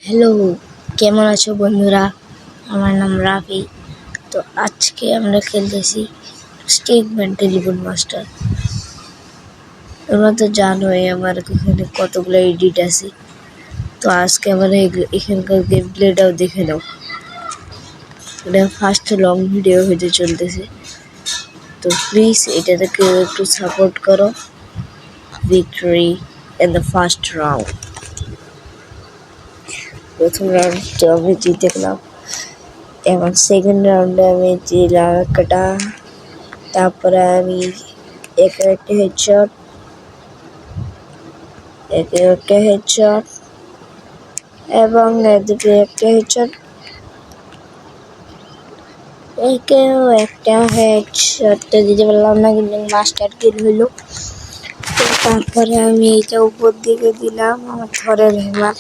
Hello, কেমন আছো বন্ধুরা? আমার নাম রাফি। তো আজকে আমরা খেলতেছি স্টিকম্যান টেলিফোন মাস্টার। তোমরা তো জানোই আমার এখানে কতগুলো এডিট আছে। তো আজকে আমরা এখানকার গেম প্লেটাও দেখে নাও। এটা ফার্স্ট লং ভিডিও হতে চলতেছে, তো প্লিজ এটাতে কেউ একটু সাপোর্ট করো। Victory in the first round. প্রথম রাউন্ড তো আমি জিতে গেলাম, এবং সেকেন্ড রাউন্ডে আমি দিলাম একটা। তারপরে আমি একটা হেডশট এবং এদিকে একটা হেডশট, একেও একটা হেডশটটা দিতে পারলাম না, কিন্তু মাস্টার কিল হইলো। তো তারপরে আমি এটা উপর দিকে দিলাম আমার থরের হ্যামার।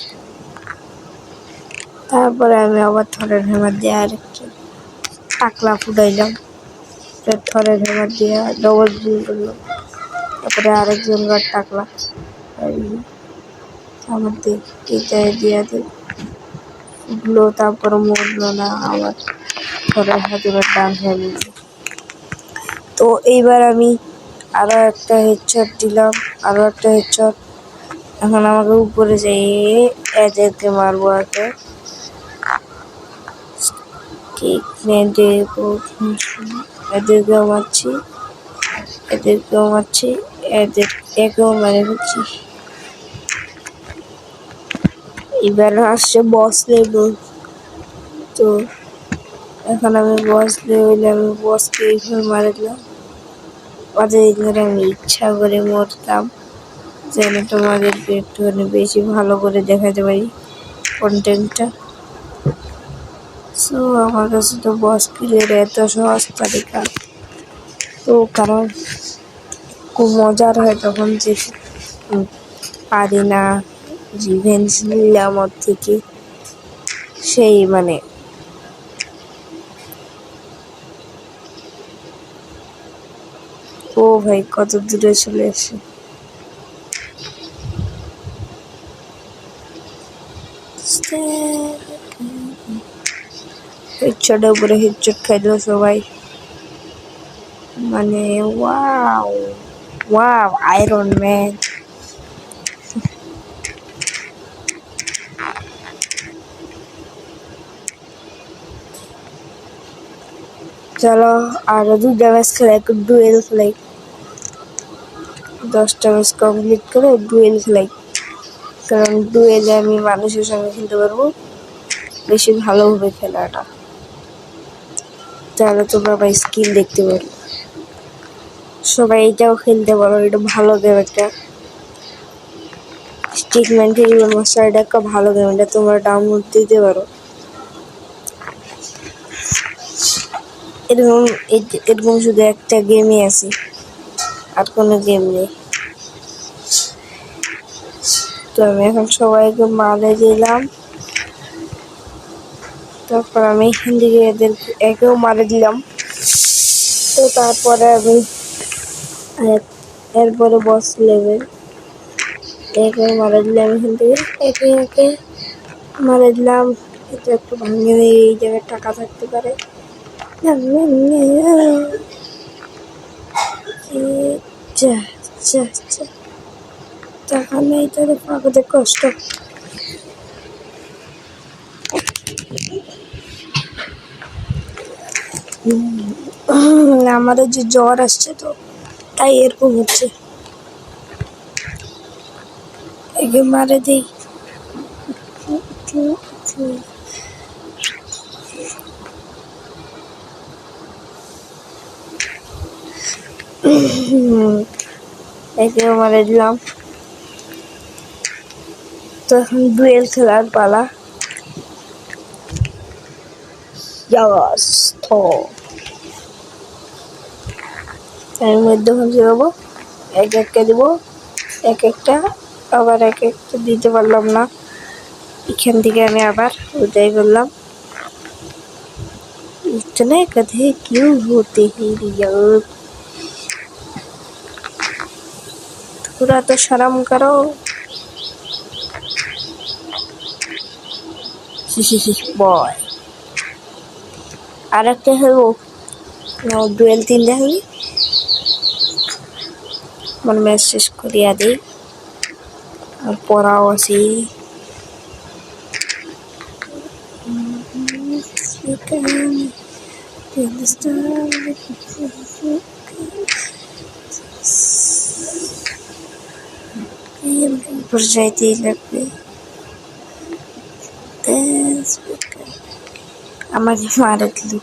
তারপরে আমি আবার থরের হ্যামার দিয়ে আরেকটা টাকলা ফুটাইলাম, থরের হ্যামার দিয়ে ডবল কিল করলাম। তারপরে আরেকজন গার টাকলা আমার এটা দিয়ে উঠলো, তারপরে মরলো না, আমার থরের হাতুড়ের ডান হয়ে গেল। তো এইবার আমি আরো একটা হেডশট দিলাম, আরো একটা হেডশট। এখন আমাকে উপরে যেয়ে এদেরকে মারবো আগে। এদেরকেও মারছি, একেও মেরে ফেলছি। এবার আসছে বস লেভেল। তো এখন আমি বস লেভেলে আমি বসকে এইভাবে মারে দিলাম। এদের আমি ইচ্ছা করে মরতাম যেন তোমাদেরকে একটুখানি বেশি ভালো করে দেখাতে পারি কন্টেন্টটা। সো আমার কাছে তো বস কিলের এত সহজ তালিকা, তো কারণ খুব মজার হয় তখন যে পারি না রিভেঞ্জ নিলাম ওর থেকে, সেই মানে ও ভাই কত দূরে চলে এসে। হেডশটের উপরে হেডশট খাইলো সবাই, মানে ওয়াও ওয়াও আয়রন ম্যান। চলো আরো 2টা ম্যাচ খেলাই, ডুয়েল খেলাই, 10টা ম্যাচ কমপ্লিট করে ডুয়েল খেলাই। কারণ ডুয়েলে আমি মানুষের সঙ্গে খেলতে পারবো, বেশি ভালো হবে খেলাটা। তাহলে তোমরা ভাই স্কিল দেখতে পারো, সবাই এটাও খেলতে পারো, এটা ভালো গেম একটা। স্টিকম্যান টেলিফোন মাস্টার এটা একটা ভালো গেম, এটা তোমরা ডাউনলোড দিতে পারো। এরকম শুধু একটা গেমই আছে, আর কোনো গেম নেই। তো আমি এখন সবাইকে মারে দিলাম, তারপর আমি এখান থেকে একেও মারে দিলাম। তো তারপরে আমি এরপরে বস লেভেল, একেও মারা দিলাম, এখান থেকে একে মারা দিলাম। এটা একটু ভাঙিয়ে এই জায়গায় টাকা থাকতে পারে। টাকা নেই, তাদের পাগতে কষ্ট। আমাদের যে জ্বর আসছে, তো তাই এরকম হচ্ছে। একে মারে দিই। একেও মারে দিলাম। তো এখন ডুয়েল খেলার পালা। এর মধ্যে যাবো, এক একটা দিব, এক একটা আবার এক একটা দিতে পারলাম না। এখান থেকে আমি আবার উদয় করলাম। इतने गधे क्यों होते हैं यार, थोड़ा तो शर्म करो। বয় আর একটা খেলবো ডুয়েল 3 দেখি মানে ম্যাচ শেষ করিয়া দিই আর পড়াও আছি যাইতেই লাগবে আমাকে মারা দিল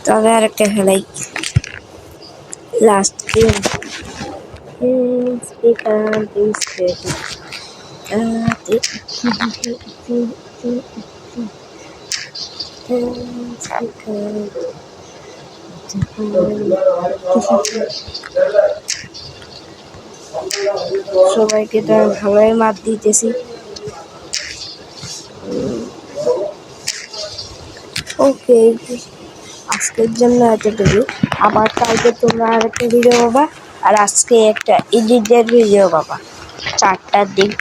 তবে আর একটা খেলাই লাস্ট গেম সবাইকে তো ভালোই মাত দিতেছি ওকে আজকের জন্য এতটুকু আবার কালকে তোমরা আরেকটা ভিডিও পাবা আর আজকে একটা এডিটের ভিডিও পাবা 4টার দিক